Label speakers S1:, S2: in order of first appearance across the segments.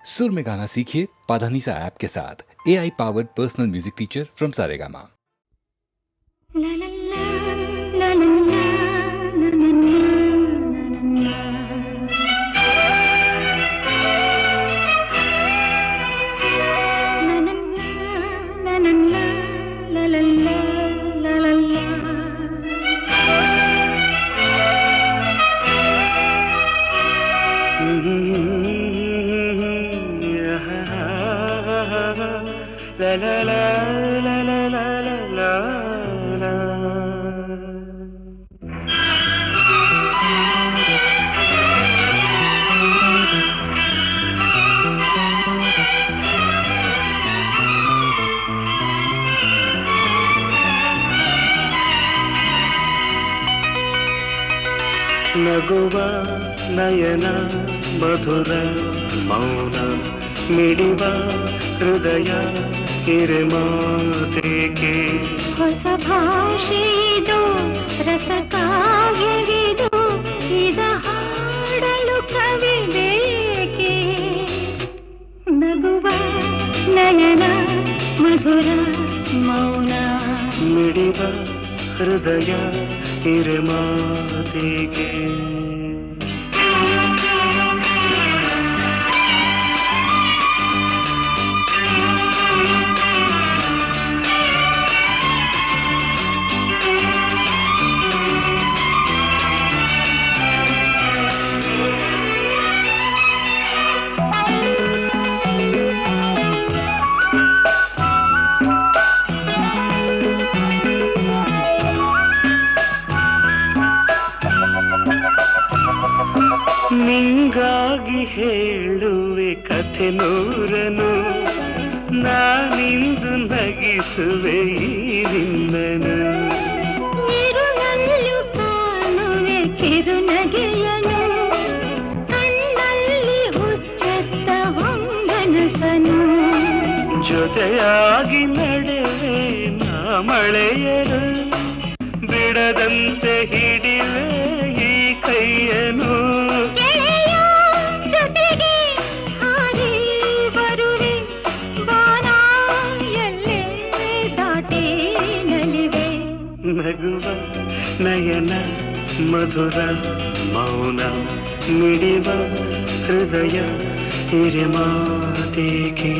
S1: सुर में गाना सीखिए पाधानीसा ऐप के साथ। AI powered personal music teacher from Saregama.
S2: ನಗುವ ನಯನ ಮಧುರ ಮೌನ ಮಿಡಿವ ಹೃದಯ ಹಿರಿಮಾತೆಗೆ
S3: ಹೊಸ ಭಾಷೆಯಿದು ರಸ ಕಾವ್ಯವಿದು ಇದ ಹಾಡಲು ಕವಿ ಬೇಕೆ ನಗುವ ನಯನ ಮಧುರ ಮೌನ
S2: ಮಿಡಿವ ಹೃದಯ ಹಿರಿಮಾತೆಗೆ ನಿಂಗಾಗಿ ಹೇಳುವೆ ಕಥೆ ನೂರನು ನಾನಿಂದು ನಗಿಸುವೆ ಈ ನಿನ್ನನು
S3: ಇರುಳಲ್ಲೂ ಕಾಣುವೆ ಕಿರುನಗೆಯನು ಕಣ್ಣಲ್ಲಿ ಹುಚ್ಚೆತ್ತ ಹೊಂಗನಸನು
S2: ಜೊತೆಯಾಗಿ ನಡೆವೆ ನಾ ಮಳೆಯರು ಬಿಡದಂತೆ ಹಿಡಿವೆ ಈ ಕೈಯನು ನಗುವ ನಯನ ಮಧುರ ಮೌನ ಮಿಡಿವ ಹೃದಯ ಹಿರಿಮಾತೆಗೆ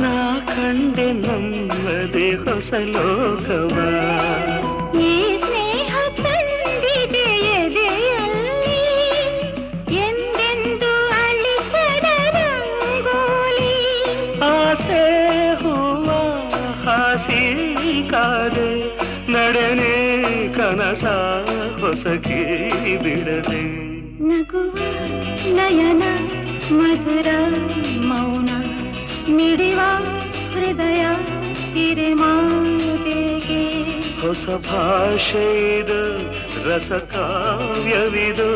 S2: ನಾ ಕಂಡೆ ನಮ್ಮದೇ ಹೊಸ ಲೋಕವ
S3: ಈ ಸ್ನೇಹ ತಂದಿದೆ ಎದೆಯಲ್ಲಿ ಎಂದೆಂದು ಅಳಿಸದ ರಂಗೋಲಿ
S2: ಆಸೆ ಹೂವ ಹಾಸಿ ಕಾದೆ ನಡೆನೆ ಕನಸ ಹೊಸಕಿ ಬಿಡದೆ
S3: ನಗುವ ನಯನ ಮಧುರ ಮೌನ ಮಿಡಿವ ಹೃದಯ ಹಿರಿಮಾತೆಗೆ
S2: ಹೊಸ ಭಾಷೆಯಿದು ರಸ ಕಾವ್ಯವಿದು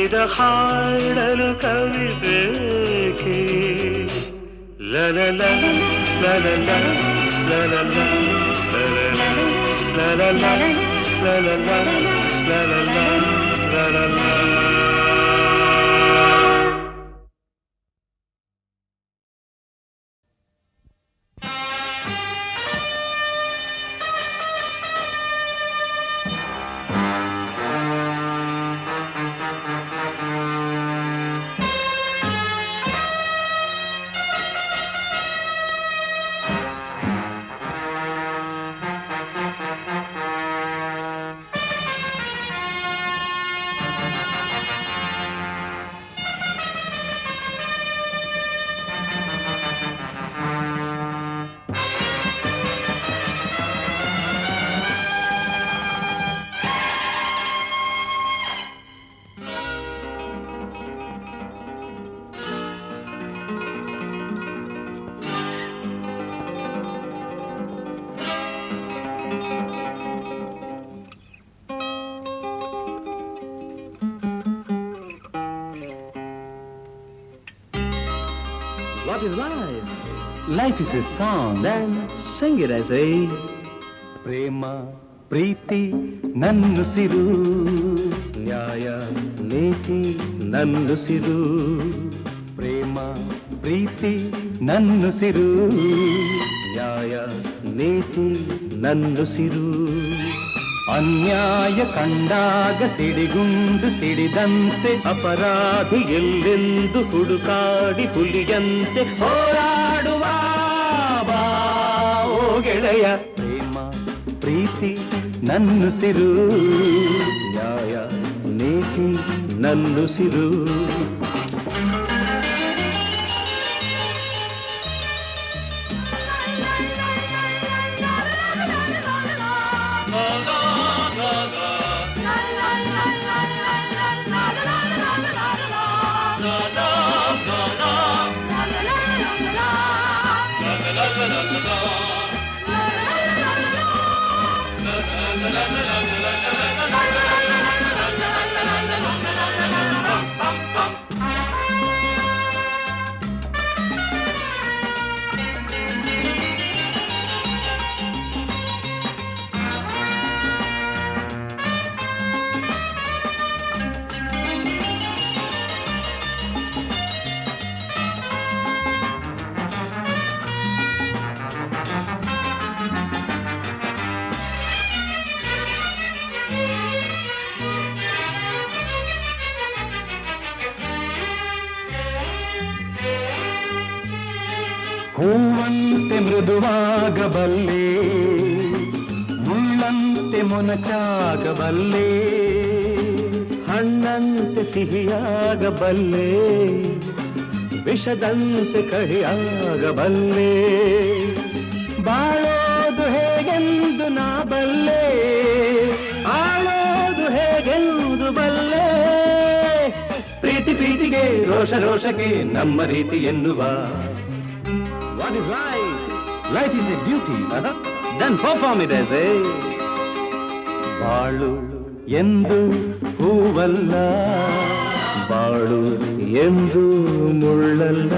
S2: ಇದ ಹಾಡಲು ಕವಿ ಬೇಕೆ ಲಲಲ ಲಲಲ ಲಲಲ ಲಲಲ ಲಲಲ ಲಲಲ ಲಲಲ ಲಲಲ. What is life?
S4: Life is a song.
S2: Then sing it, I say.
S4: ಪ್ರೇಮ ಪ್ರೀತಿ ನನ್ನುಸಿರು,
S2: ನ್ಯಾಯ ನೀತಿ ನನ್ನುಸಿರು.
S4: ಪ್ರೇಮ ಪ್ರೀತಿ ನನ್ನುಸಿರು,
S2: ನ್ಯಾಯ ನೀತಿ ನನ್ನುಸಿರು.
S4: ಅನ್ಯಾಯ ಕಂಡಾಗ ಸಿಡಿಗುಂಡು ಸಿಡಿದಂತೆ
S2: ಅಪರಾಧಿ ಎಲ್ಲೆಂದು ಹುಡುಕಾಡಿ ಹುಲಿಯಂತೆ ಹೋರಾಡುವ ಬಾ ಓ ಗೆಳೆಯ.
S4: ಪ್ರೇಮ ಪ್ರೀತಿ ನನ್ನುಸಿರು,
S2: ನ್ಯಾಯ ನೀತಿ ನನ್ನುಸಿರು.
S4: ಹೂವಂತೆ ಮೃದುವಾಗಬಲ್ಲೆ, ಮುಳ್ಳಂತೆ ಮೊನಚಾಗಬಲ್ಲೆ,
S2: ಹಣ್ಣಂತೆ ಸಿಹಿಯಾಗಬಲ್ಲೆ, ವಿಷದಂತೆ ಕಹಿಯಾಗಬಲ್ಲೆ.
S4: ಬಾಳೋದು ಹೇಗೆಂದು ನಾ ಬಲ್ಲೆ,
S2: ಆಳೋದು ಹೇಗೆಂದು ಬಲ್ಲೆ.
S4: ಪ್ರೀತಿ ಪ್ರೀತಿಗೆ ರೋಷ ರೋಷಕ್ಕೆ ನಮ್ಮ ರೀತಿ ಎನ್ನುವ.
S2: What is life?
S4: Life is A beauty.
S2: Then perform it as a.
S4: ಬಾಳು ಎಂದು ಹೂವಲ್ಲ,
S2: ಬಾಳು ಎಂದು ಮುಳ್ಳಲ್ಲ,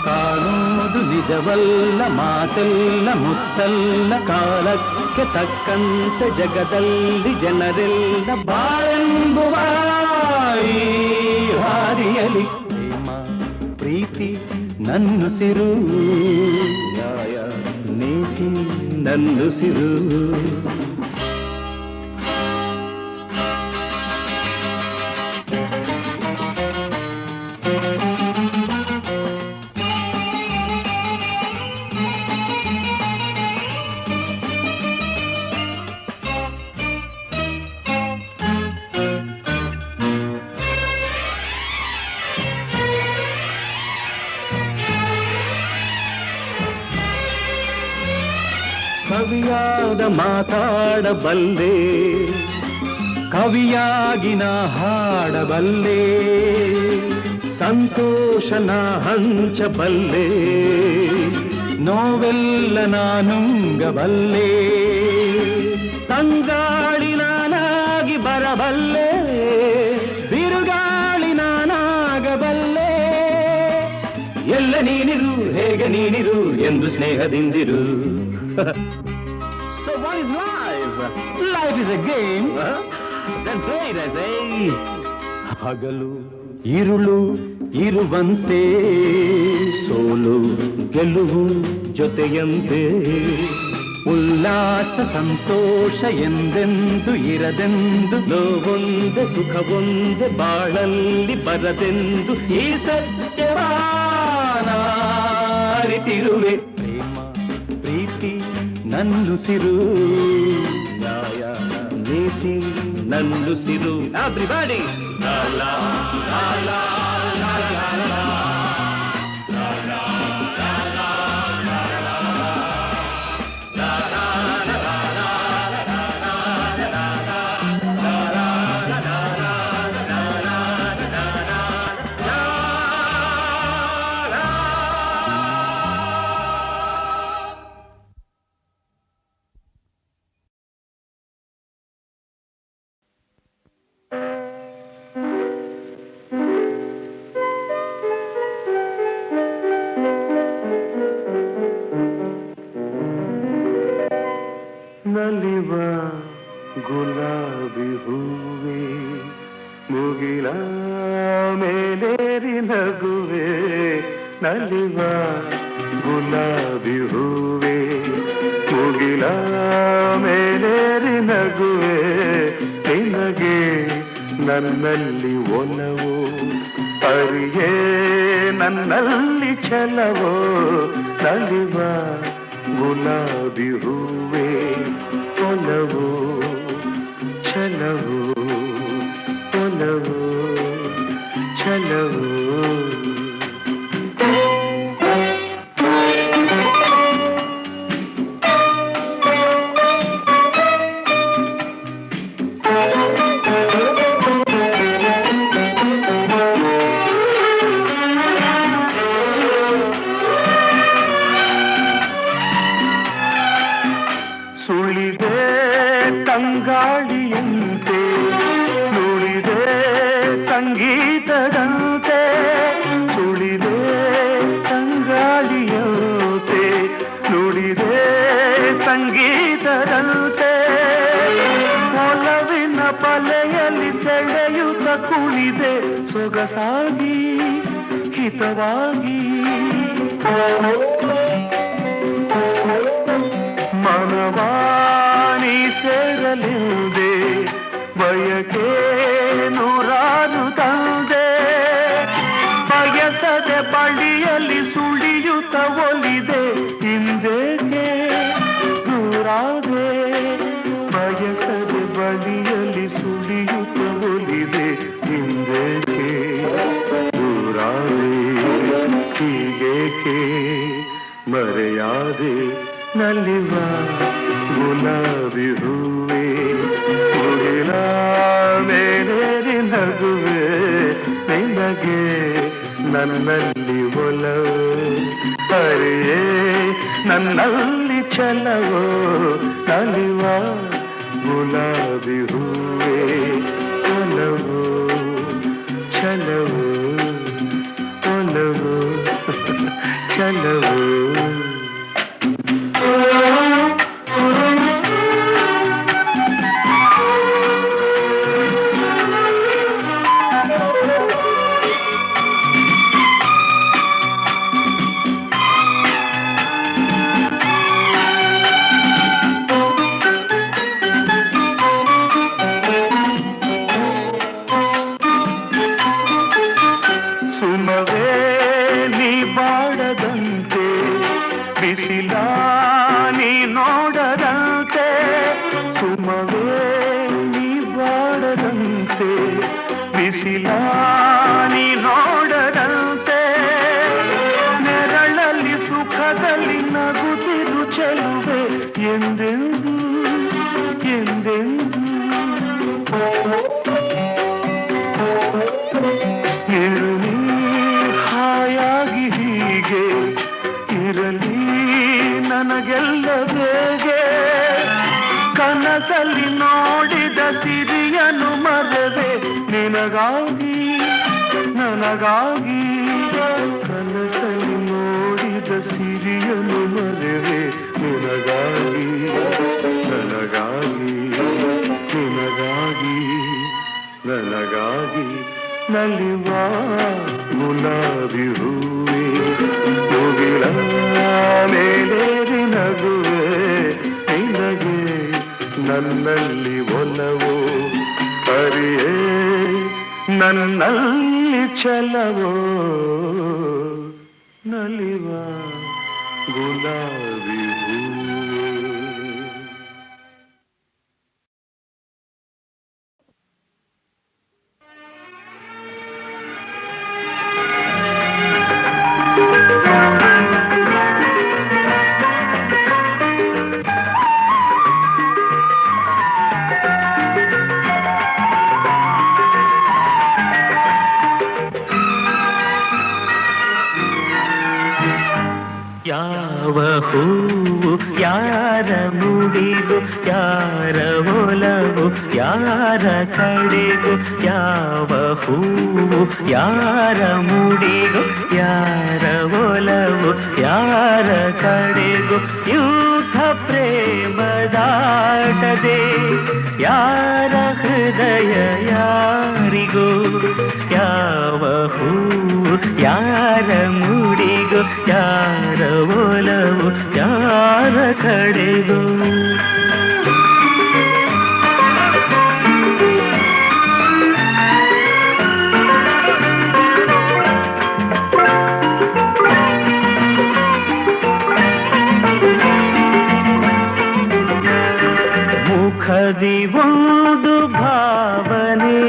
S4: ಕಾಣೋದು ನಿಜವಲ್ಲ, ಮಾತೆಲ್ಲ ಮುತ್ತಲ್ಲ,
S2: ಕಾಲಕ್ಕೆ ತಕ್ಕಂತೆ ಜಗದಲ್ಲಿ ಜನರೆಲ್ಲ ಬಾಳೆಂಬುವ ಈ ಹಾದಿಯಲಿ.
S4: ಪ್ರೇಮ ಪ್ರೀತಿ ನನ್ನುಸಿರು,
S2: ನ್ಯಾಯ ನೀತಿ ನನ್ನುಸಿರು. ಕವಿಯಾದ ಮಾತಾಡಬಲ್ಲೆ,
S4: ಕವಿಯಾಗಿ ನಾ ಹಾಡಬಲ್ಲೆ,
S2: ಸಂತೋಷನ ಹಂಚಬಲ್ಲೆ,
S4: ನೋವೆಲ್ಲ ನಾನುಂಗಬಲ್ಲೆ,
S2: ತಂಗಾಳಿ ನಾನಾಗಿ ಬರಬಲ್ಲೆ,
S4: ಬಿರುಗಾಳಿ ನಾನಾಗಬಲ್ಲೆ.
S2: ಎಲ್ಲ ನೀನಿರು ಹೇಗೆ ನೀನಿರು ಎಂದು ಸ್ನೇಹದಿಂದಿರು. So what is life?
S4: Life is A game.
S2: Then play it as a.
S4: ಹಗಲು ಇರುಳು ಇರುವಂತೆ,
S2: ಸೋಲು ಗೆಲುವು ಜೊತೆಯಂತೆ,
S4: ಉಲ್ಲಾಸ ಸಂತೋಷ ಎಂದೆಂದು ಇರದೆಂದು,
S2: ನೋವೊಂದೆ ಸುಖವೊಂದೆ ಬಾಳಲ್ಲಿ ಬರದೆಂದು ಈ ಸತ್ಯವ ಅರಿತಿರುವೆ.
S4: ಪ್ರೇಮ ಪ್ರೀತಿ ನನ್ನುಸಿರು,
S2: ನ್ಯಾಯ ನೀತಿ ನನ್ನುಸಿರು. Everybody. La la la la la la la.
S4: ನಲಿವ ಗುಲಾಬಿ ಹೂವೆ ಮುಗಿಲ ಮೇಲೇರಿ ನಗುವೆ ನಿನಗೆ ನನ್ನಲ್ಲಿ ಒಲವು ಅರಿಯೇ ನನ್ನಲ್ಲಿ ಛಲವೋ ನಲಿವ ಗುಲಾಬಿ ಹೂವೆ ಒಲವು ಛಲವು ಒಲವು ಛಲವು ಸುಳಿದೆ ತಂಗಾಳಿಯಂತೆ ನುಡಿದೆ ಸಂಗೀತದಂತೆ ಸುಳಿದೆ ತಂಗಾಳಿಯಂತೆ ನುಡಿದೆ ಸಂಗೀತದಂತೆ ಒಲವಿನ ಪಲೆಯಲ್ಲಿ ಸೆಳೆಯುತ್ತ ಕುಳಿದೆ ಸೊಗಸಾಗಿ ಹಿತವಾಗಿ ಮನವಾಣಿ ಸೇರಲಿದೆ ಬಯಕೆ ನೂರಾರು ತಂದೆ ಬಯಸದೆ ಬಳಿಯಲ್ಲಿ ಸುಳಿಯುತ್ತ ಒಲಿದೆ ಹಿಂದೇಕೆ ದೂರಾದೆ ಬಯಸದೆ ಬಳಿಯಲ್ಲಿ ಸುಳಿಯುತ್ತ ಒಲಿದೆ ಹಿಂದೇಕೆ ದೂರಾದೆ ಹೀಗೇಕೆ ಮರೆಯಾದೆ ನಲಿವ ಗುಲಾಬಿ ಹೂವೆ ಮುಗಿಲ ಮೇಲೇರಿ ನಗುವೆ ನಿನಗೆ ನನ್ನಲ್ಲಿ ಒಲವು ಅರಿಯೇ ನನ್ನಲ್ಲಿ ಛಲವೋ ನಲಿವ ಗುಲಾಬಿ ಹೂವೆ ಒಲವು ಛಲವು ಒಲವು ಛಲವು ಸುಮವೇ ನೀ ಬಾಡದಂತೆ ಬಿಸಿಲ ನೀ ನೋಡದಂತೆ ಸುಮವೇ ನೀ ಬಾಡದಂತೆ ಬಿಸಿಲ ನೀ ನೋಡದಂತೆ ನೆರಳಲ್ಲಿ ಸುಖದಲ್ಲಿ ನಗುತ್ತಿರು ಚೆಲುವೆ ಎಂದೆಂದು ಎಂದೆಂದು ಇರಲಿ ಹಾಯಾಗಿ ಹೀಗೆ ಇರಲಿ ನನಗೆಲ್ಲ ಬೇಗೆ ಕನಸಲ್ಲಿ ನೋಡಿದ ಸಿರಿಯನು ಮರವೆ ನಿನಗಾಗಿ ನನಗಾಗಿ ಕನಸಲ್ಲಿ ನೋಡಿದ ಸಿರಿಯನು ಮರವೆ ನಿನಗಾಗಿ ನನಗಾಗಿ ನಿನಗಾಗಿ ನನಗಾಗಿ ನಲಿವ ಗುಲಾಬಿ ಹೂವೆ ಮುಗಿಲ ಮೇಲೇರಿ ನಗುವೆ ನಿನಗೆ ನನ್ನಲ್ಲಿ ಒಲವು ಅರಿಯೇ ನನ್ನಲ್ಲಿ ಛಲವೋ ನಲಿವ ಗುಲಾಬಿ ಹೂವೆ ಯಾವ ಹೂವು ಯಾರ ಮುಡಿಗು ಯಾರ ಒಲವು ಯಾರ ಕಡೆಗೂ ಯಾವ ಹೂವು ಯಾರ ಮುಡಿಗು ಯಾರ ಒಲವು ಯಾರ ಕಡೆಗೂ ಯೂಥ ಪ್ರೇಮದಾಟದೆ ಯಾರ ಹೃದಯ ಯಾರಿಗೂ ಯಾವ ಹೂವು ಯಾರ ಮೂಡಿಗೋ ಯಾರ ಒಲವು ಯಾರ ಕಡೆಗೋ. ಮುಖದಿ ಒಂದು ಭಾವನೆ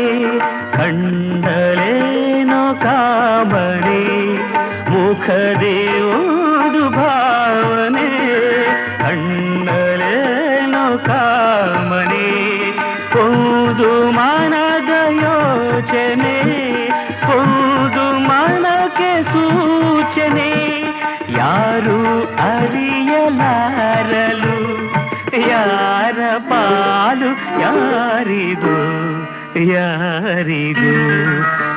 S4: ಕಂಡಲೇನೋ ಕಾಮನೆ. ಮುಖದಿ ಒಂದು ಭಾವನೆ ಕಂಡಲೇನೋ ಕಾಮನೆ. ಒಂದು ಮನದ ಯೋಚನೆ ಒಂದು ಮನಕ್ಕೆ ಸೂಚನೆ. ಯಾರು ಅರಿಯಲಾರಲು ಯಾರ ಪಾಲು ಯಾರಿಗೂ ಯಾರಿಗೂ.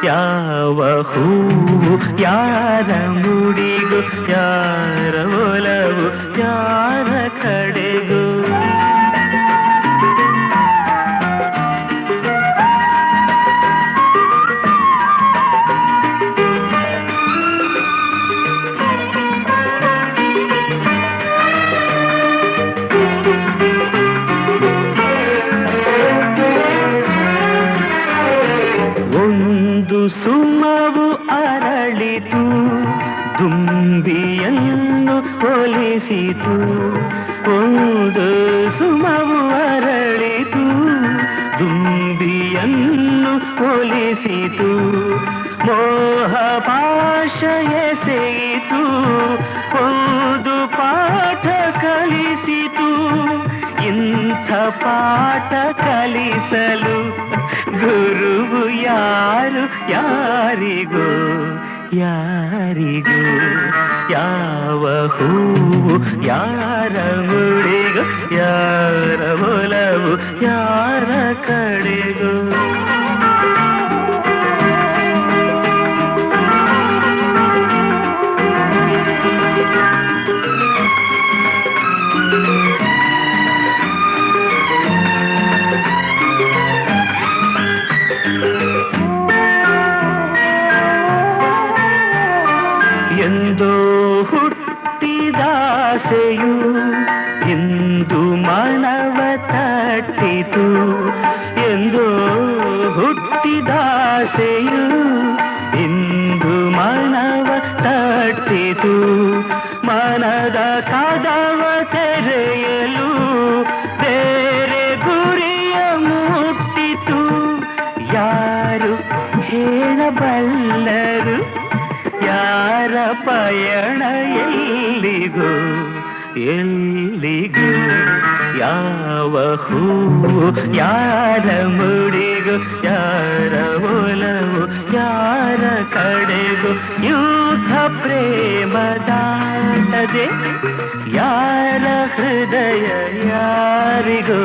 S4: ಯಾವ ಹೂವು ಯಾರ ಮುಡಿಗೂ ಯಾರ ಒಲವು ಯಾರ ಕಡೆಗೂ. ಸುಮವು ಅರಳಿತು ದುಂಬಿಯನ್ನು ಹೋಲಿಸಿತು. ಒಂದು ಸುಮವು ಅರಳಿತು ದುಂಬಿಯನ್ನು ಹೋಲಿಸಿತು. ಮೋಹ ಪಾಶ ಎಸೆಯಿತು ಒಂದು ಪಾಠ ಕಲಿಸಿತು. ಇಂಥ ಪಾಠ ಕಲಿಸಲು ಗುರುವು ಯಾರು ಯಾರಿಗೂ ಯಾರಿಗೂ. ಯಾವ ಹೂವು ಯಾರ ಮುಡಿಗೂ ಯಾರ ಒಲವು ಯಾರ ಕಡೆಗೂ. ಎಂದೋ ಹುಟ್ಟಿದಾಸೆಯು ಇಂದು ಮನವ ತಟ್ಟಿತು. ಎಂದೋ ಹುಟ್ಟಿದಾಸೆಯು ಇಂದು ಮನವ ತಟ್ಟಿತು. ಮನದ ಕದವ ತೆರೆಯಲು ಬೇರೆ ಗುರಿಯ ಮುಟ್ಟಿತು. ಯಾರು ಹೇಳಬಲ್ಲರು ಯಾರ ಪಯಣ ಎಲ್ಲಿಗೂ ಎಲ್ಲಿಗೂ. ಯಾವ ಹೂವು ಯಾರ ಮುಡಿಗೂ ಯಾರ ಒಲವು ಯಾರ ಕಡೆಗೂ. ಯೂಥ ಪ್ರೇಮದಾಟದೆ ಯಾರ ಹೃದಯ ಯಾರಿಗೂ.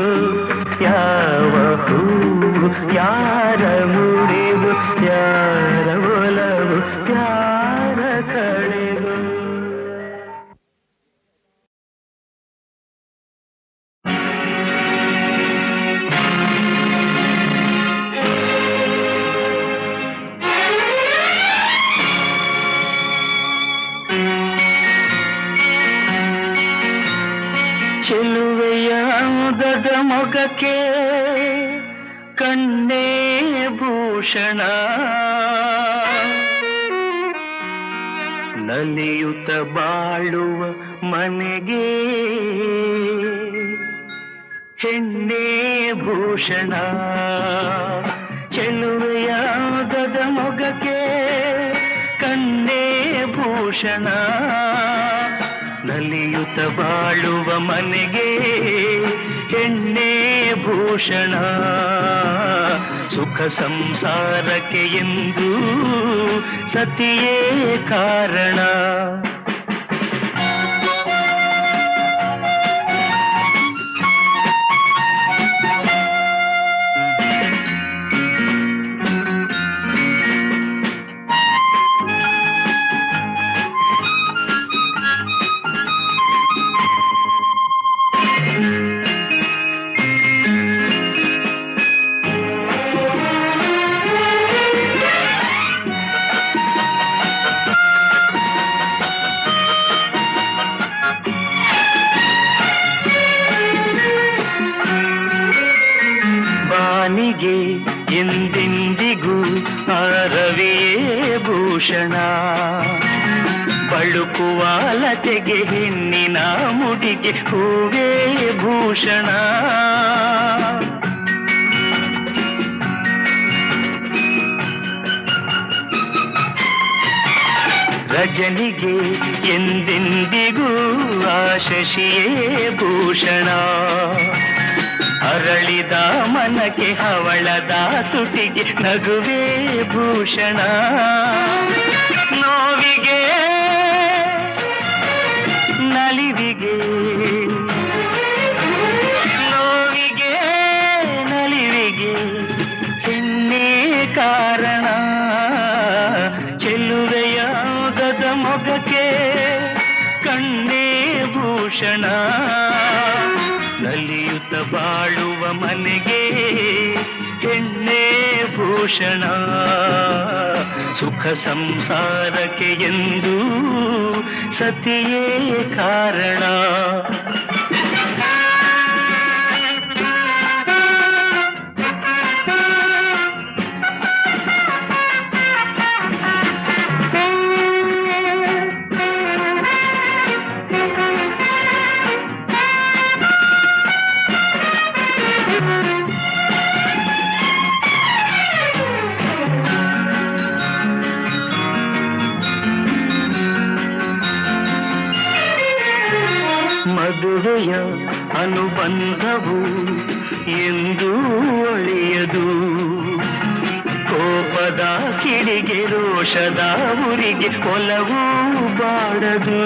S4: ಯಾವ ಹೂವು ಯಾರ ಮುಡಿಗೂ ಯಾರ ಒಲವು ಯಾರ ಕಡೆಗೂ. ಚೆಲುವೆಯ ಅಂದದ ಮೊಗಕ್ಕೆ ಕಣ್ಣೇ ಭೂಷಣ. ನಲಿಯುತ್ತ ಬಾಳುವ ಮನೆಗೆ ಹೆಣ್ಣೇ ಭೂಷಣ. ಚೆಲುವೆಯ ಅಂದದ ಮೊಗಕ್ಕೆ ಕಣ್ಣೇ ಭೂಷಣ. ನಲಿಯುತ್ತ ಬಾಳುವ ಮನೆಗೆ ಹೆಣ್ಣೇ ಭೂಷಣ. ಸುಖ ಸಂಸಾರಕ್ಕೆ ಎಂದು ಸತಿಯೇ ಕಾರಣ. ಬಳುಕುವ ಲತೆಗೆ ಹೆಣ್ಣಿನ ಮುಡಿಗೆ ಹೂವೇ ಭೂಷಣ. ರಜನಿಗೆ ಎಂದೆಂದಿಗೂ ಆ ಶಶಿಯೇ ಭೂಷಣ. ಅರಳಿದ ಮನಕ್ಕೆ ಹವಳದ ತುಟಿಗೆ ನಗುವೇ ಭೂಷಣ. ನೋವಿಗೆ ನಲಿವಿಗೆ ನೋವಿಗೆ ನಲಿವಿಗೆ ಹೆಣ್ಣೇ ಕಾರಣ. ಚೆಲುವೆಯ ಮೊಗಕ್ಕೆ ಕಣ್ಣೇ ಭೂಷಣ. ನಲಿಯುತ್ತ ಬಾಳುವ ಮನೆಗೆ ಹೆಣ್ಣೇ ಭೂಷಣ. ಸುಖ ಸಂಸಾರಕ್ಕೆ ಎಂದು ಸತಿಯೇ ಕಾರಣ. ಮದುವೆಯ ಅನುಬಂಧವು ಎಂದು ಒಳೆಯದು. ಕೋಪದ ಕಿಡಿಗೆ ರೋಷದ ಉರಿಗೆ ಒಲವು ಬಾಡದು.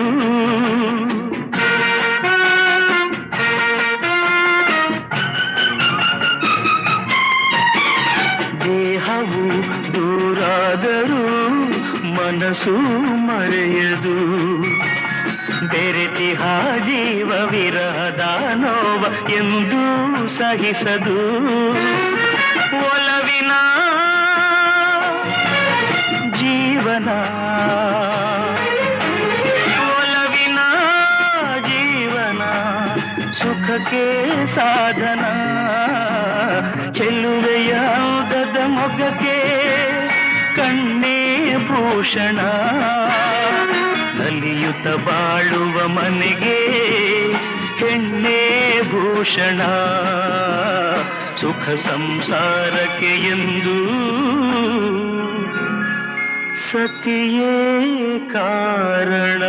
S4: ದೇಹವು ದೂರಾದರೂ ಮನಸ್ಸು ಮರೆಯದು. ಬೆರೆತಿಹ ಜೀವ ವಿರಹದ ನೋವ ಎಂದು ಸಹಿಸದು. ಒಲವಿನ ಜೀವನ ಒಲವಿನ ಜೀವನ ಸುಖಕ್ಕೆ ಸಾಧನ. ಚೆಲುವೆಯ ಉದದ ಮೊಗಕ್ಕೆ ಕಣ್ಣೇ ಭೂಷಣ. ನಲಿಯುತ್ತ ಬಾಳುವ ಮನೆಗೆ ಹೆಣ್ಣೇ ಭೂಷಣ. ಸುಖ ಸಂಸಾರಕ್ಕೆ ಎಂದು ಸತಿಯೇ ಕಾರಣ.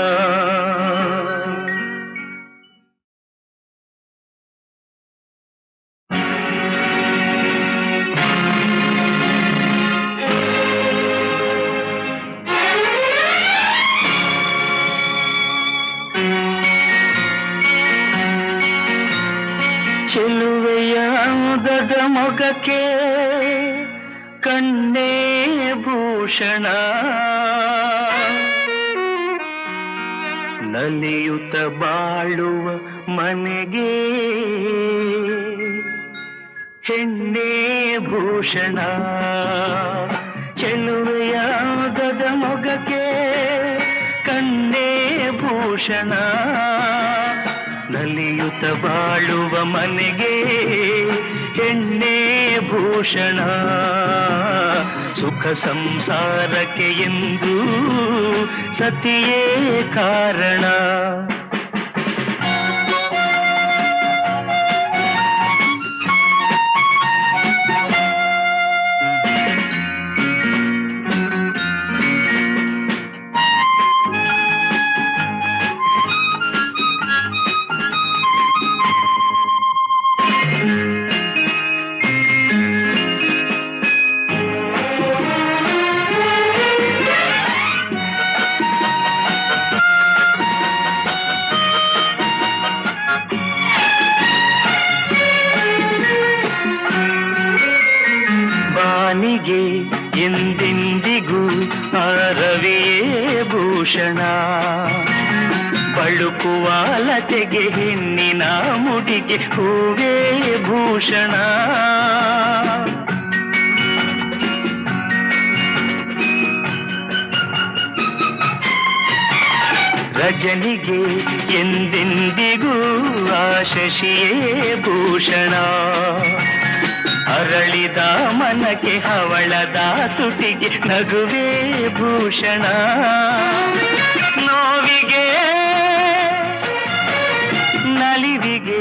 S4: ಚೆಲುವೆಯ ಉದದ ಮೊಗಕ್ಕೆ ಕಣ್ಣೇ ಭೂಷಣ. ನಲಿಯುತ್ತ ಬಾಳುವ ಮನೆಗೆ ಹೆಣ್ಣೇ ಭೂಷಣ. ಚೆಲುವೆಯ ಉದದ ಮೊಗಕ್ಕೆ ಕಣ್ಣೇ ಭೂಷಣ. ನಲಿಯುತ್ತ ಬಾಳುವ ಮನೆಗೆ ಹೆಣ್ಣೇ ಭೂಷಣ. ಸುಖ ಸಂಸಾರಕ್ಕೆ ಎಂದು ಸತಿಯೇ ಕಾರಣ. ಬಾನಿಗೆ ಎಂದೆಂದಿಗೂ ರವಿಯೇ ಭೂಷಣ. ಬಳುಕುವ ಲತೆಗೆ ಹೆಣ್ಣಿನ ಮುಡಿಗೆ ಹೂವೇ ಭೂಷಣ. ರಜನಿಗೆ ಎಂದೆಂದಿಗೂ ಆ ಶಶಿಯೇ ಭೂಷಣ. ಅರಳಿದ ಮನಕ್ಕೆ ಹವಳದ ತುಟಿಗೆ ನಗುವೇ ಭೂಷಣ. ನೋವಿ ಮುಡಿಗೆ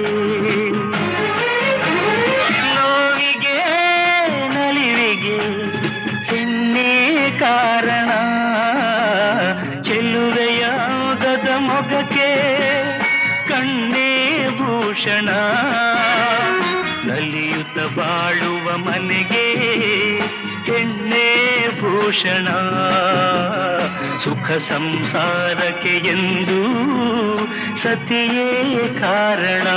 S4: ನೋವಿಗೆ ನಲಿವಿಗೆ ಹೆಣ್ಣೆ ಕಾರಣ ಚೆಲುವೆಯಾಗದ ಮೊಗಕ್ಕೆ ಕಣ್ಣೇ ಭೂಷಣ ನಲಿಯುತ್ತ ಬಾಳುವ ಮನೆಗೆ ಹೆಣ್ಣೆ ಭೂಷಣ ಸುಖ ಸಂಸಾರಕ್ಕೆ ಎಂದು ಸತಿಯೇ ಕಾರಣ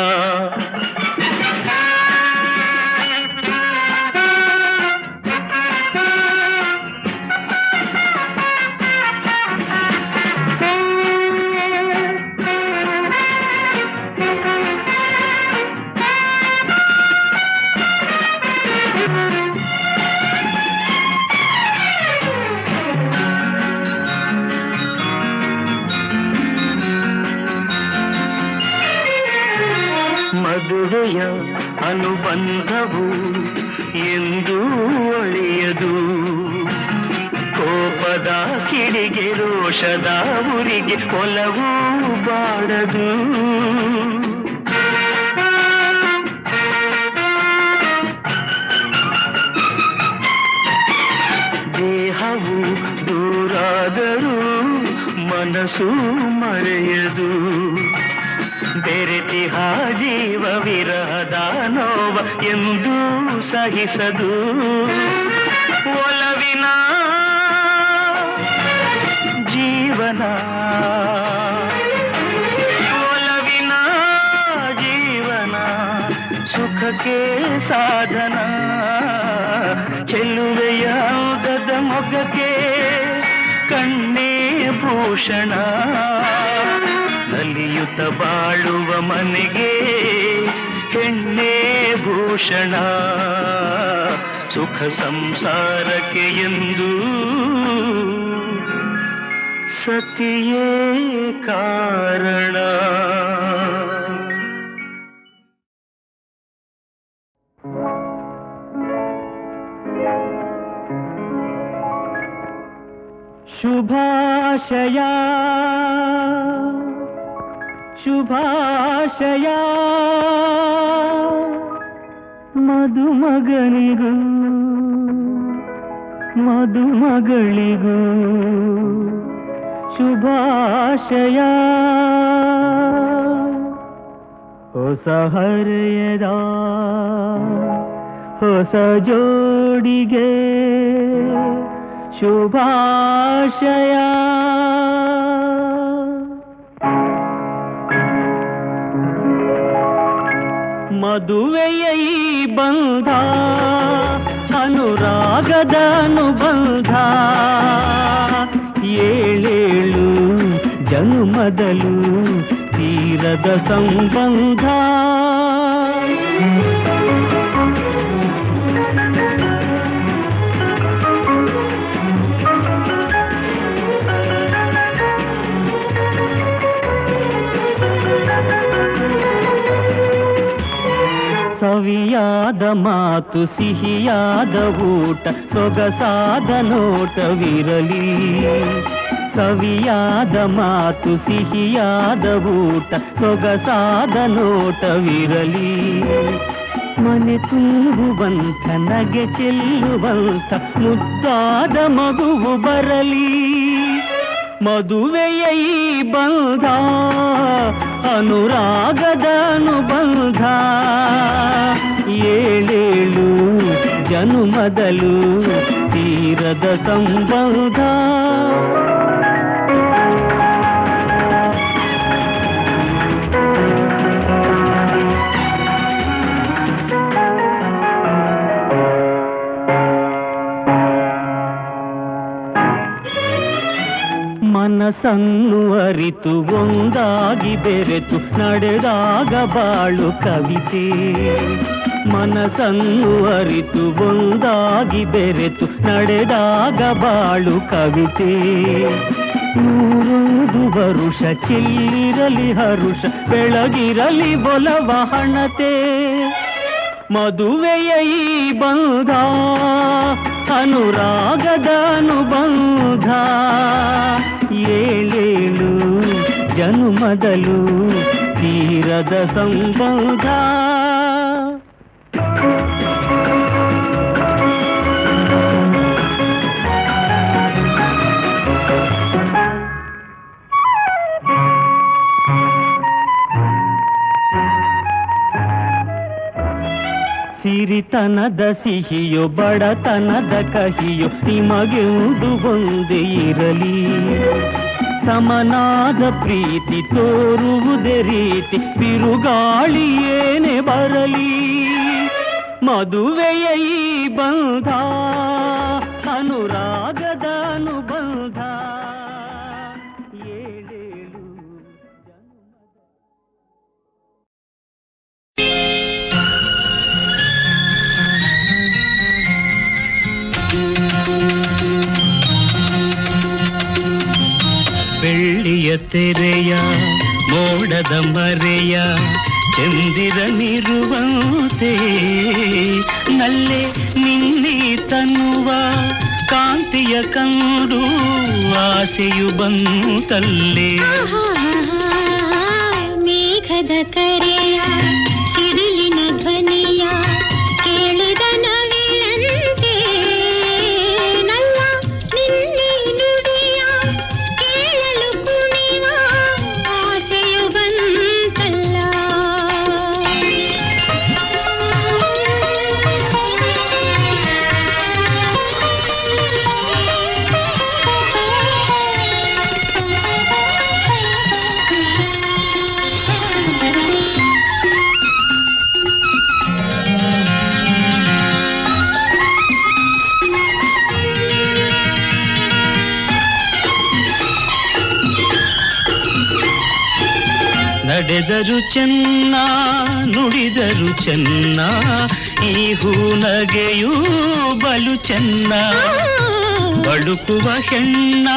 S4: ಮದುವೆಯ ಅನುಬಂಧವು ಎಂದು ಒಳೆಯದು ಕೋಪದ ಕಿಡಿಗೆ ರೋಷದ ಉರಿಗೆ ಒಲವು ಬಾಡದು ದೇಹವು ದೂರಾದರೂ ಮನಸ್ಸು ಮರೆಯದು ಬೆರೆತಿಹ ಜೀವ ವಿರಹದ ನೋವ ಎಂದು ಸಹಿಸದು ಒಲವಿನ ಜೀವನ ಒಲವಿನ ಜೀವನ ಸುಖಕ್ಕೆ ಸಾಧನ ಚೆಲುವೆಯಾಗದ ಮೊಗಕ್ಕೆ ಕಣ್ಣೇ ಭೂಷಣ ನಲಿಯುತ್ತ ಬಾಳುವ ಮನೆಗೆ ಹೆಣ್ಣೆ ಭೂಷಣ ಸುಖ ಸಂಸಾರಕ್ಕೆ ಎಂದು ಸತಿಯೇ ಕಾರಣ ಶುಭಾಶಯ ಶುಭಾಶಯ ಮದುಮಗನಿಗೂ ಮದುಮಗಳಿಗೂ ಶುಭಾಶಯ ಹೊಸ ಹರೆಯದ ಹೊಸ ಜೋಡಿಗೆ ಶುಭಾಶಯ ಮದುವೆಯ ಈ ಬಂಧ ಅನುರಾಗದ ಅನುಬಂಧ ಏಳೇಳು ಜನುಮದಲು ತೀರದ ಸಂಬಂಧ ಸವಿಯಾದ ಮಾತು ಸಿಹಿಯಾದ ಊಟ ಸೊಗಸಾದ ನೋಟವಿರಲಿ ಸವಿಯಾದ ಮಾತು ಸಿಹಿಯಾದ ಊಟ ಸೊಗಸಾದ ನೋಟವಿರಲಿ ಮನೆ ತುಂಬುವಂಥ ನಗೆ ಚೆಲ್ಲುವಂಥ ಮುದ್ದಾದ ಮಗುವು ಬರಲಿ ಮದುವೆಯ ಈ ಬಂಧ ಅನುರಾಗದ ಅನುಬಂಧ ಏಳೇಳು ಜನುಮದಲು ತೀರದ ಸಂಬಂಧ ಮನಸ್ಸನ್ನು ಅರಿತು ಒಂದಾಗಿ ಬೆರೆತು ನಡೆದಾಗ ಬಾಳು ಕವಿತೆ ಮನಸ್ಸನ್ನು ಅರಿತು ಒಂದಾಗಿ ಬೆರೆತು ನಡೆದಾಗ ಬಾಳು ಕವಿತೆ ನೂರೊಂದು ವರುಷ ಚಿಲ್ಲಿರಲಿ ಹರುಷ ಬೆಳಗಿರಲಿ ಒಲವ ಹಣತೆ ಮದುವೆಯ ಈ ಬಂಧ ಅನುರಾಗದ ಅನುಬಂಧ ಏಳೇಳು ಜನುಮದಲು ತೀರದ ಸಂಬಂಧ. ಸಿರಿತನದ ಸಿಹಿಯೋ ಬಡತನದ ಕಹಿಯೋ ನಿಮಗೆಂದು ಒಂದೇ ಇರಲಿ. ಸಮನಾದ ಪ್ರೀತಿ ತೋರುವುದೇ ರೀತಿ ಬಿರುಗಾಳಿ ಏನೇ ಬರಲಿ. ಮದುವೆಯ ಈ ಬಂಧ ಅನುರಾಗದ ಅನುಬಂಧ. ಏಳೇಳು ಬೆಳ್ಳಿಯ ತೆರೆಯ ಮೋಡದ ಮರೆಯ ಚಂದಿರನಿರುವಂತೆ ನಲ್ಲೆ ನಿನ್ನೆ ತನ್ನುವ ಕಾಂತಿಯ ಕಂಡು ಆಸೆಯು ಬಂತಲ್ಲೇ.
S3: ಮೇಘದ ಕರೆಯ ಸಿಡಿಲಿನ ಧ್ವನಿಯ ಕೇಳಿದ ನವಿಲಂತೆ ನಲ್ಲ ನಿನ್ನೆ ನುಡಿಯ ಕೇಳಲು ಕುಣಿವ ಆಸೆಯು ಬಂತಲ್ಲ.
S4: ನಡೆದರು ಚೆನ್ನ ನುಡಿದರು ಚೆನ್ನ ಈ ಹೂನಗೆಯೂ ಬಲು ಚೆನ್ನ. ಬಳುಕುವ ಹೆಣ್ಣ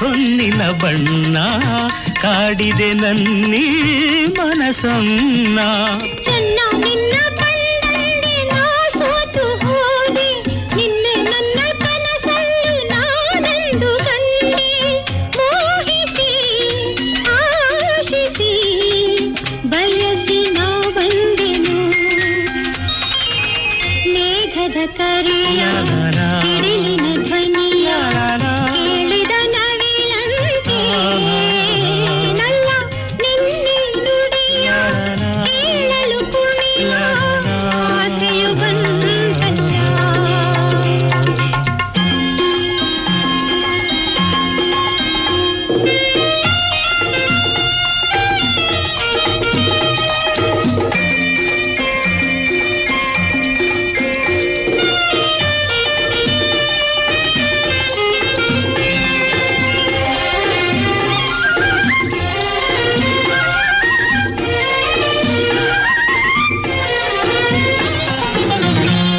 S4: ಹೊನ್ನಿನ ಬಣ್ಣ ಕಾಡಿದೆ ನನ್ನೀ ಮನಸನ್ನ.
S3: ಚೆನ್ನ ನಿನ್ನ ಕಣ್ಣಲ್ಲಿ ನಾ ಸೋತು ಹೋದೆ, ನಿನ್ನೆ ನನ್ನ ಕನಸಲ್ಲೂ ನಾನೆಂದು ಕಂಡೆ. ಮೋಹಿಸಿ ಆಶಿಸಿ ಬಯಸಿ ನಾ ಬಂದೆನು. ಮೇಘದ ಕರೆಯ ಸಿಡಿಲಿನ ಧ್ವನಿಯ ಕೇಳಿದ ನವಿಲಂತೆ ನಲ್ಲ ನಿನ್ನೆ ನುಡಿಯ ಕೇಳಲು ಕುಣಿವ ಆಸೆಯು ಬಂತಲ್ಲ.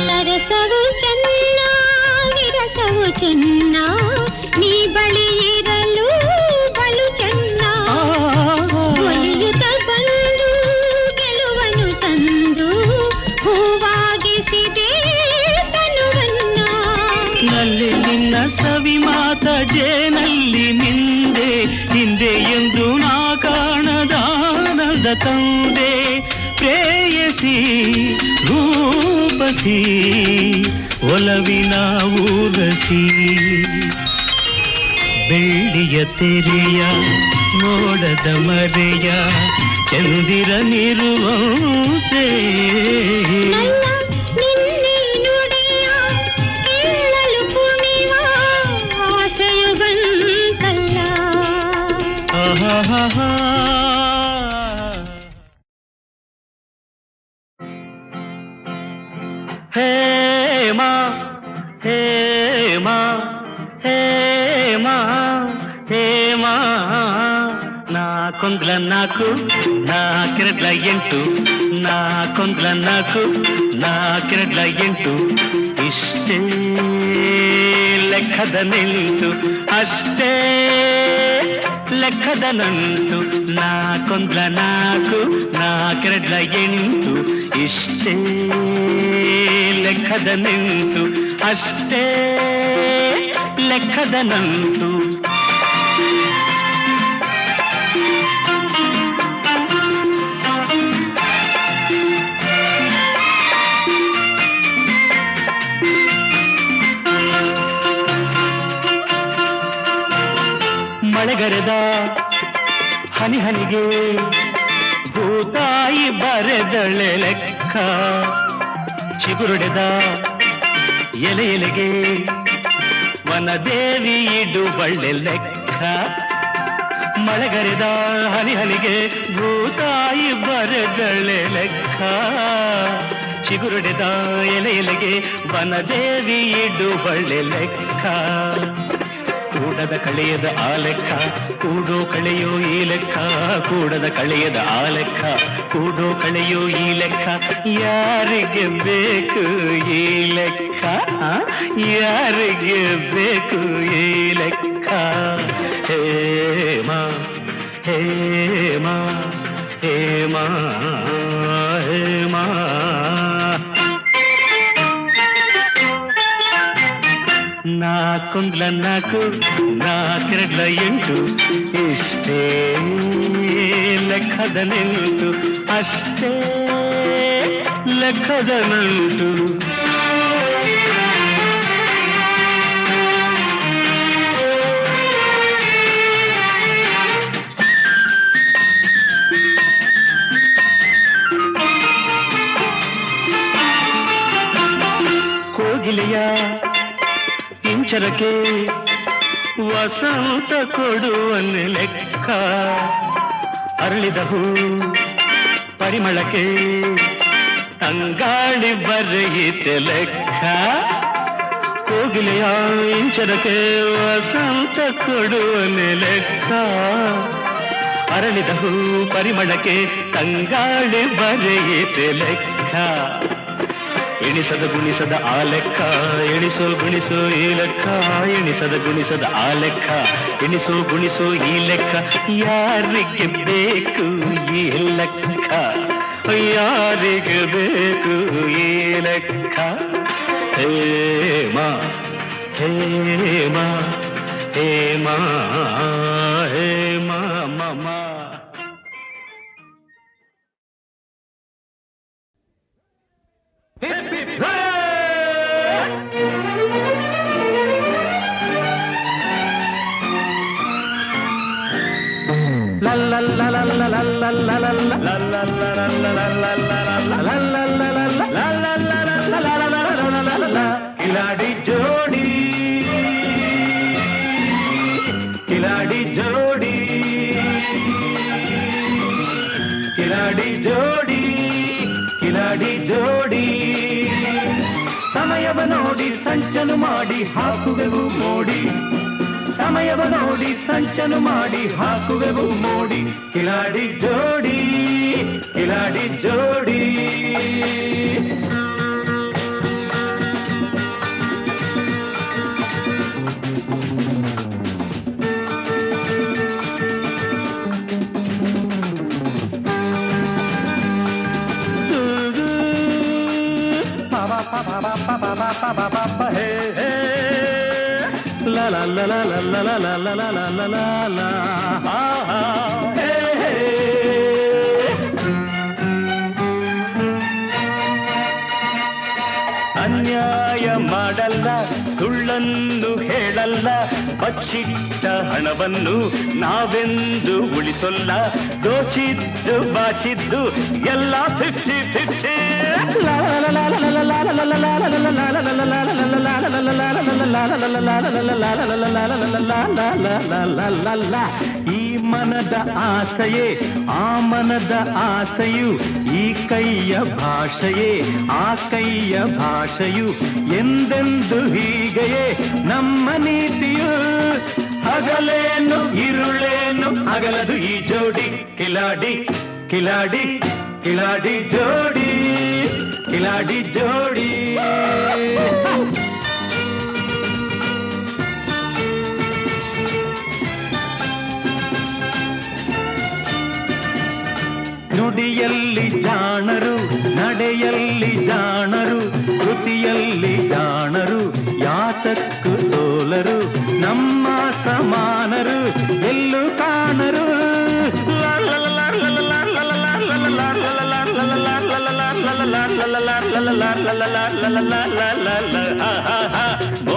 S3: ಸರಸವು ಚೆನ್ನ ವಿರಸವು ಚೆನ್ನ ನೀ ಬಳಿ ಇರಲು ಬಲು ಚೆನ್ನ. ಒಲಿಯುತ್ತ ಬಂದು ಗೆಲುವನು ತಂದು ಹೂವಾಗಿಸಿದೆ ತನುವನ್ನ.
S4: ನಲ್ಲಿ ನಿನ್ನ ಸವಿ ಮಾತ ಜೇನಲ್ಲಿ ನಿಂದೆ ಹಿಂದೆ ಎಂದು ನಾ ಕಾಣದಾನದ ತಂದೆ. ಪ್ರೇಯಸಿ ರೂಪಸಿ ಒಲವಿನ ಊರಸಿ ಬೆಳ್ಳಿಯ ತೆರೆಯ ಮೋಡದ ಮರೆಯ ಚಂದಿರನಿರುವಂತೆ
S3: ನಲ್ಲ ನಿನ್ನೆ ನುಡಿಯ ಕೇಳಲು ಕುಣಿವ ಆಸೆಯು ಬಂತಲ್ಲ.
S4: ಆಹಾಹಾ. ಹೇಮಾ ಹೇಮಾ ಹೇಮಾ ಹೇಮಾ ನಾಕೊಂದ್ಲ ನಾಲ್ಕು ನಾಕೆರಡ್ಲ ಎಂಟು ನಾಕೊಂದ್ಲ ನಾಲ್ಕು ನಾಕೆರಡ್ಲ ಎಂಟು ಇಷ್ಟೇ ಲೆಕ್ಕದ ನಿಂತು ಅಷ್ಟೇ ಲೆಕ್ಕದ ನಂಟು ನಾಕೊಂದ್ಲ ನಾಲ್ಕು ನಾಕೆರಡ್ಲ ಎಂಟು ಇಷ್ಟೇ ಲೆಕ್ಕದ ನಿಂತು ಅಷ್ಟೇ ಲೆಕ್ಕದ ನಂಟು. ಮಳೆಗರೆದ ಹನಿ ಹನಿಗೆ ಭೂತಾಯಿ ಬರೆದಳೆ ಲೆಕ್ಕ, ಚಿಗುರುಡೆದ ಎಲೆ ಎಲೆಗೆ ವನದೇವಿ ಇಡುವಳ್ಳೆ ಲೆಕ್ಕ. ಮಳೆಗರೆದ ಹನಿ ಹನಿಗೆ ಭೂತಾಯಿ ಬರೆದಳೆ ಲೆಕ್ಕ, ಚಿಗುರುಡೆದ ಎಲೆ ಎಲೆಗೆ ವನದೇವಿ ಇಡುವಳ್ಳೆ ಲೆಕ್ಕ. ಕೂಡದ ಕಳೆಯದ ಆ ಲೆಕ್ಕ, ಕೂಡೋ ಕಳೆಯೋ ಈ ಲೆಕ್ಕ, ಕೂಡದ ಕಳೆಯದ ಆ ಲೆಕ್ಕ, ಕೂಡೋ ಕಳೆಯೋ ಈ ಲೆಕ್ಕ. ಯಾರಿಗೆ ಬೇಕು ಈ ಲೆಕ್ಕ, ಯಾರಿಗೆ ಬೇಕು ಈ ಲೆಕ್ಕ? ಹೇಮಾ ಹೇಮಾ ಹೇಮಾ ಹೇಮಾ. ನಾಕೊಂದ್ಲ ನಾಲ್ಕು ನಾಲ್ಕೆರಡ್ಲ ಎಂಟು, ಇಷ್ಟೇ ಲೆಕ್ಕದ ನೆಂಟು, ಅಷ್ಟೇ ಲೆಕ್ಕದ ನಂಟು. ಕೋಗಿಲೆಯ ಇಂಚರಕ್ಕೆ ವಸಂತ ಕೊಡುವನ್ನ ಲೆಕ್ಕ, ಅರಳಿದ ಹೂ ಪರಿಮಳಕ್ಕೆ ತಂಗಾಳಿ ಬರೆಯಿತೆ ಲೆಕ್ಕ. ಕೋಗಿಲೆಯ ಇಂಚರಕ್ಕೆ ವಸಂತ ಕೊಡುವನ್ನ ಲೆಕ್ಕ, ಅರಳಿದ ಹೂ ಪರಿಮಳಕ್ಕೆ ತಂಗಾಳಿ ಬರೆಯಿತೆ ಲೆಕ್ಕ. ಎಣಿಸದ ಗುಣಿಸದ ಆ ಲೆಕ್ಕ, ಎಣಿಸೋ ಗುಣಿಸೋ ಈ ಲೆಕ್ಕ, ಎಣಿಸದ ಗುಣಿಸದ ಆ ಲೆಕ್ಕ, ಎಣಿಸೋ ಗುಣಿಸೋ ಈ ಲೆಕ್ಕ. ಯಾರಿಗೆ ಬೇಕು ಈ ಲೆಕ್ಕ, ಯಾರಿಗೆ ಬೇಕು ಈ ಲೆಕ್ಕ? ಹೇಮಾ ಹೇಮಾ ಹೇಮಾ ಹೇಮಾ ಮಮ.
S2: ಕಿಲಾಡಿ ಜೋಡಿ ಕಿಲಾಡಿ ಜೋಡಿ ಕಿಲಾಡಿ ಜೋಡಿ ಕಿಲಾಡಿ ಜೋಡಿ. ಸಮಯವ ನೋಡಿ ಸಂಚನು ಮಾಡಿ ಹಾಕುವೆವು ಮೋಡಿ, ಸಮಯವ ನೋಡಿ ಸಂಚನು ಮಾಡಿ ಹಾಕುವೆವು ಮೋಡಿ. ಕಿಲಾಡಿ ಜೋಡಿ ಕಿಲಾಡಿ ಜೋಡಿ. La la la la la la la la la la la la la. ಅನ್ಯಾಯ ಮಾಡಲ್ಲ, ಸುಳ್ಳನ್ನು ಹೇಳಲ್ಲ, ಬಚ್ಚಿಟ್ಟ ಹಣವನ್ನು ನಾವೆಂದು ಉಳಿಸೊಲ್ಲ. ದೋಚಿದ್ದು ಬಾಚಿದ್ದು ಎಲ್ಲ 50-50. ಈ ಮನದ ಆಸೆಯೇ ಆ ಮನದ ಆಸೆಯು, ಈ ಕೈಯ ಭಾಷೆಯೇ ಆ ಕೈಯ ಭಾಷೆಯು. ಎಂದೆಂದು ಹೀಗೆಯೇ ನಮ್ಮ ನೀತಿಯು, ಹಗಲೇನು ಇರುಳೇನು ಅಗಲದು ಈ ಜೋಡಿ. ಕಿಲಾಡಿ ಕಿಲಾಡಿ ಕಿಲಾಡಿ ಜೋಡಿ ಕಿಲಾಡಿ ಜೋಡಿ. ನುಡಿಯಲ್ಲಿ ಜಾಣರು, ನಡೆಯಲ್ಲಿ ಜಾಣರು, ಕೃತಿಯಲ್ಲಿ ಜಾಣರು, ಯಾತಕ್ಕೂ ಸೋಲರು, ನಮ್ಮ ಸಮಾನರು ಎಲ್ಲೂ ಕಾಣರು.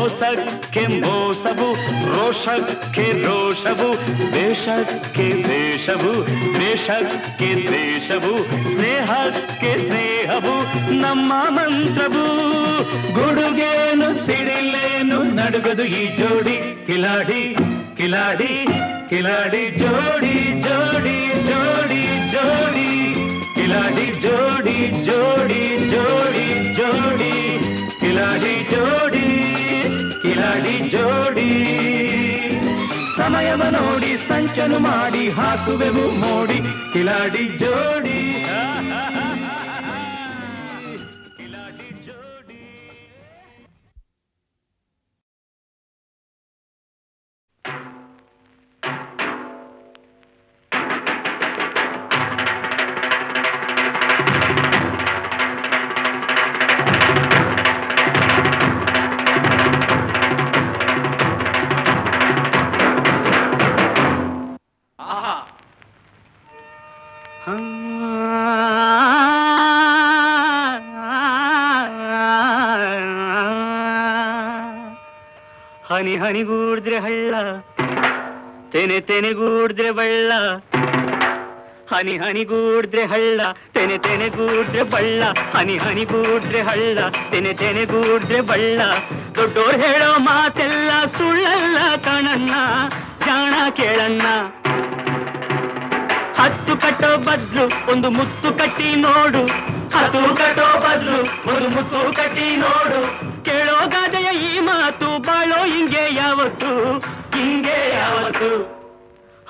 S4: ಮೋಸಕ್ಕೆ ಮೋಸವು, ರೋಷಕ್ಕೆ ರೋಷವು, ವೇಷಕ್ಕೆ ವೇಷವು, ದ್ವೇಷಕ್ಕೆ ದ್ವೇಷವು, ಸ್ನೇಹಕ್ಕೆ ಸ್ನೇಹವು ನಮ್ಮ ಮಂತ್ರವು. ಗುಡುಗೇನು ಸಿಡಿಲೇನು ನಡುಗದು ಈ ಜೋಡಿ, ಕಿಲಾಡಿ ಕಿಲಾಡಿ ಕಿಲಾಡಿ ಜೋಡಿ ಜೋಡಿ ಜೋಡಿ ಜೋಡಿ, ಕಿಲಾಡಿ ಜೋಡಿ ಜೋಡಿ ಜೋಡಿ ಜೋಡಿ, ಕಿಲಾಡಿ ಜೋಡಿ ಕಿಲಾಡಿ ಜೋಡಿ. ಸಮಯವ ನೋಡಿ ಸಂಚನು ಮಾಡಿ ಹಾಕುವೆವು ಮೋಡಿ, ಕಿಲಾಡಿ ಜೋಡಿ ಕಿಲಾಡಿ ಜೋಡಿ. ಹನಿ ಹನಿಗೂಡಿದ್ರೆ ಹಳ್ಳ, ತೆನೆ ತೆನೆಗೂಡಿದ್ರೆ ಬಳ್ಳ, ಹನಿ ಹನಿಗೂಡಿದ್ರೆ ಹಳ್ಳ, ತೆನೆ ತೆನೆಗೂಡಿದ್ರೆ ಬಳ್ಳ, ಹನಿ ಹನಿಗೂಡಿದ್ರೆ ಹಳ್ಳ, ತೆನೆ ತೆನೆಗೂಡಿದ್ರೆ ಬಳ್ಳ. ದೊಡ್ಡೋರು ಹೇಳೋ ಮಾತೆಲ್ಲ ಸುಳ್ಳಲ್ಲ ಕಣಣ್ಣ, ಜಾಣ ಕೇಳಣ್ಣ. ಹತ್ತು ಕಟ್ಟೋ ಬದ್ಲು ಒಂದು ಮುತ್ತು ಕಟ್ಟಿ ನೋಡು, ಹತ್ತು ಕಟ್ಟೋ ಬದ್ಲು ಒಂದು ಮುತ್ತು ಕಟ್ಟಿ ನೋಡು. ಕೇಳೋ ಗಾದೆಯ ಈ ಮಾತು, ಬಾಳೋ ಹಿಂಗೆ ಯಾವತ್ತು, ಹಿಂಗೆ ಯಾವತ್ತು.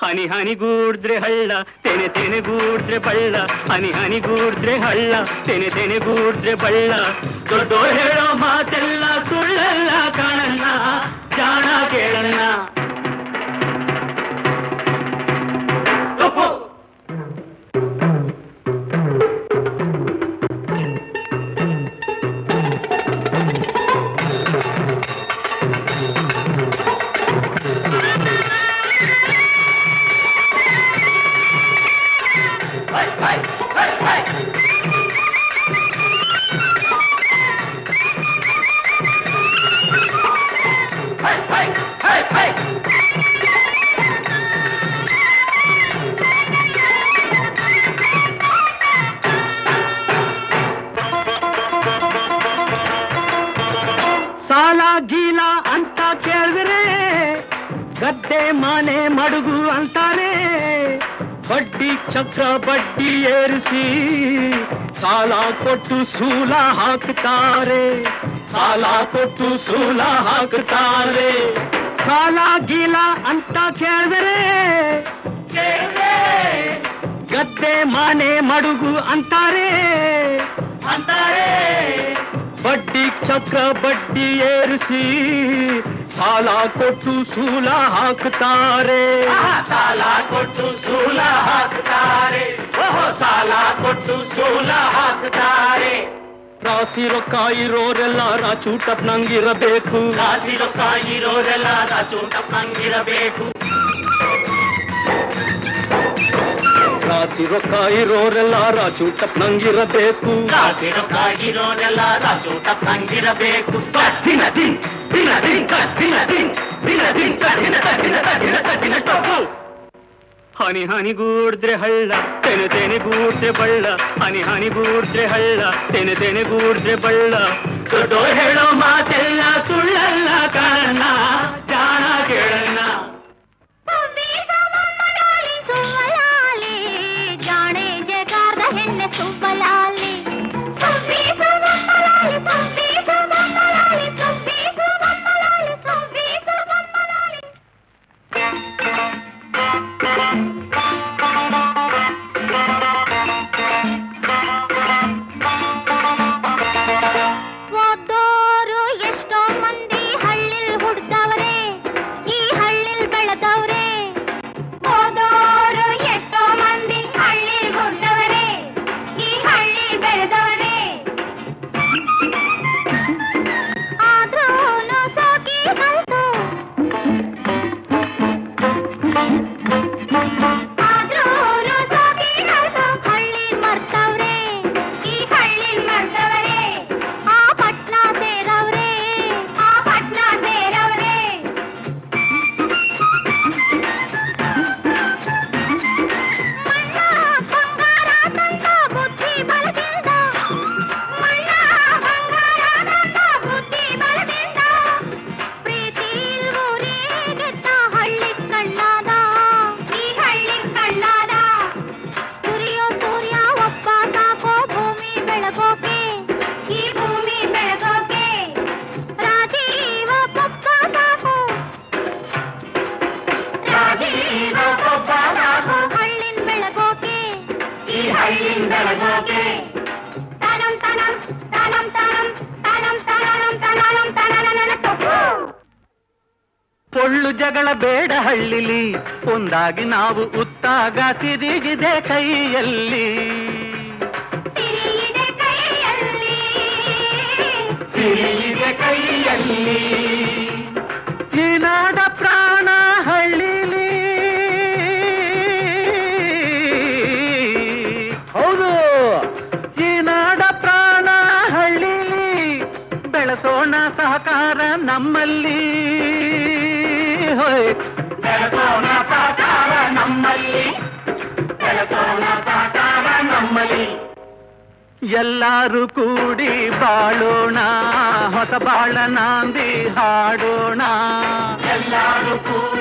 S4: ಹನಿ ಹನಿಗೂಡಿದ್ರೆ ಹಳ್ಳ, ತೆನೆ ತೆನೆಗೂಡಿದ್ರೆ ಬಳ್ಳ, ಹನಿ ಹನಿಗೂಡಿದ್ರೆ ಹಳ್ಳ, ತೆನೆ ತೆನೆಗೂಡಿದ್ರೆ ಬಳ್ಳ. ದೊಡ್ಡೋರು ಹೇಳೋ ಮಾತೆಲ್ಲ ಸುಳ್ಳಲ್ಲ ಕಾಣಣ್ಣ, ಜಾಣ ಕೇಳಣ್ಣ. ಸಾಲ ಗೀಲ ಅಂತ ಕೇಳಿದ್ರೆ ಗದ್ದೆ ಮನೆ ಮಡುಗು ಅಂತಾರೆ. ಬಡ್ಡಿ ಚಕ್ರ ಬಡ್ಡಿ ಏರಿಸಿ ಸಾಲ ಕೊಟ್ಟು ಸೂಲ ಹಾಕ್ತಾರೆ, ಸಾಲ ಕೊಟ್ಟು ಸೂಲ ಹಾಕ್ತಾರೆ. ಸಾಲ ಗೀಲ ಅಂತ ಕೇಳಿದ್ರೆ ಗದ್ದೆ ಮನೆ ಮಡುಗು ಅಂತಾರೆ, ಅಂತಾರೆ. ಬಡ್ಡಿ ಚಕ್ರ ಬಡ್ಡಿ ಏರಿಸಿ ಸಾಲ ಕೊಟ್ಟು ಸೂಲ ಹಾಕ್ತಾರೆ, ಸಾಲ ಕೊಟ್ಟು ಸೂಲ ಹಾಕ್ತಾರೆ, ಸಾಲ ಕೊಟ್ಟು ಸೂಲ ಹಾಕ್ತಾರೆ. ರಾಶಿ ರೊಕ್ಕ ಇರೋರೆಲ್ಲ ರಾಚೂಟಪ್ನಂಗಿರಬೇಕು, ರಾಶಿ ರೊಕ್ಕ ಇರೋರೆಲ್ಲ ರಾಚೂಟಪ್ನಂಗಿರಬೇಕು. ರಾಶಿ ರೊಕ್ಕ ಇರೋರೆಲ್ಲ ರಾಚೂಟಪ್ನಂಗಿರಬೇಕು, ರಾಶಿ ರೊಕ್ಕ ಇರೋರೆಲ್ಲ ರಾಚೂಟಪ್ನಂಗಿರಬೇಕು. ದಿನ ದಿನ ದಿನ ದಿನ ದಿನ ದಿನ ದಿನ ದಿನ ದಿನ ದಿನ ದಿನ ಟೊಪ್ಪು. ಹನಿ ಹನಿಗೂಡಿದ್ರೆ ಹಳ್ಳ, ತೆನೆ ತೆನೆಗೂಡಿದ್ರೆ ಬಳ್ಳ, ಹನಿ ಹನಿಗೂಡಿದ್ರೆ ಹಳ್ಳ, ತೆನೆ ತೆನೆಗೂಡಿದ್ರೆ ಬಳ್ಳ. ದೊಡ್ಡೋರು ಹೇಳೋ ಮಾತೆಲ್ಲ ಸುಳ್ಳಲ್ಲ ಕಾರಣ, ಜಾಣ ಕೇಳಣ್ಣ.
S3: ಜಾಣೆ ಜಗಾರ್ದ ಹೆಣ್ಣೆ ಸುಬ್ಬಲಾಲಿ, ಸುಬ್ಬಿ ಸುಬ್ಬಲಾಲಿ, ಸುಬ್ಬಿ ಸುಬ್ಬಲಾಲಿ, ಸುಬ್ಬಿ ಸುಬ್ಬಲಾಲಿ, ಸುಬ್ಬಿ ಸುಬ್ಬಲಾಲಿ. ಓದೋರು ಎಷ್ಟೋ ಮಂದಿ ಹಳ್ಳಿಲ್ ಹುಡ್ದವರೇ,
S2: ಜಗಳ ಬೇಡ ಹಳ್ಳಿಲಿ, ಒಂದಾಗಿ ನಾವು ಉತ್ತಾಗ ಸಿರಿಗಿದೆ ಕೈಯಲ್ಲಿ.
S3: ಸಿರಿಯಿದೆ ಕೈಯಲ್ಲಿ,
S2: ಸಿರಿಯಿದೆ ಕೈಯಲ್ಲಿ. ಈ ನಾಡ ಪ್ರಾಣ ಹಳ್ಳಿಲಿ, ಹೌದು ಈ ನಾಡ ಪ್ರಾಣ ಹಳ್ಳಿಲಿ, ಬೆಳೆಸೋಣ ಸಹಕಾರ ನಮ್ಮಲ್ಲಿ. ಹೋಯ್ ಬೆಳೆಸೋಣ ಸಹಕಾರ ನಮ್ಮಲ್ಲಿ, ಬೆಳೆಸೋಣ ಸಹಕಾರ ನಮ್ಮಲ್ಲಿ. ಎಲ್ಲರೂ ಕೂಡಿ ಬಾಳೋಣ, ಹೊಸ ಬಾಳ ನಾಂದಿ ಹಾಡೋಣ. ಎಲ್ಲರೂ ಕೂಡಿ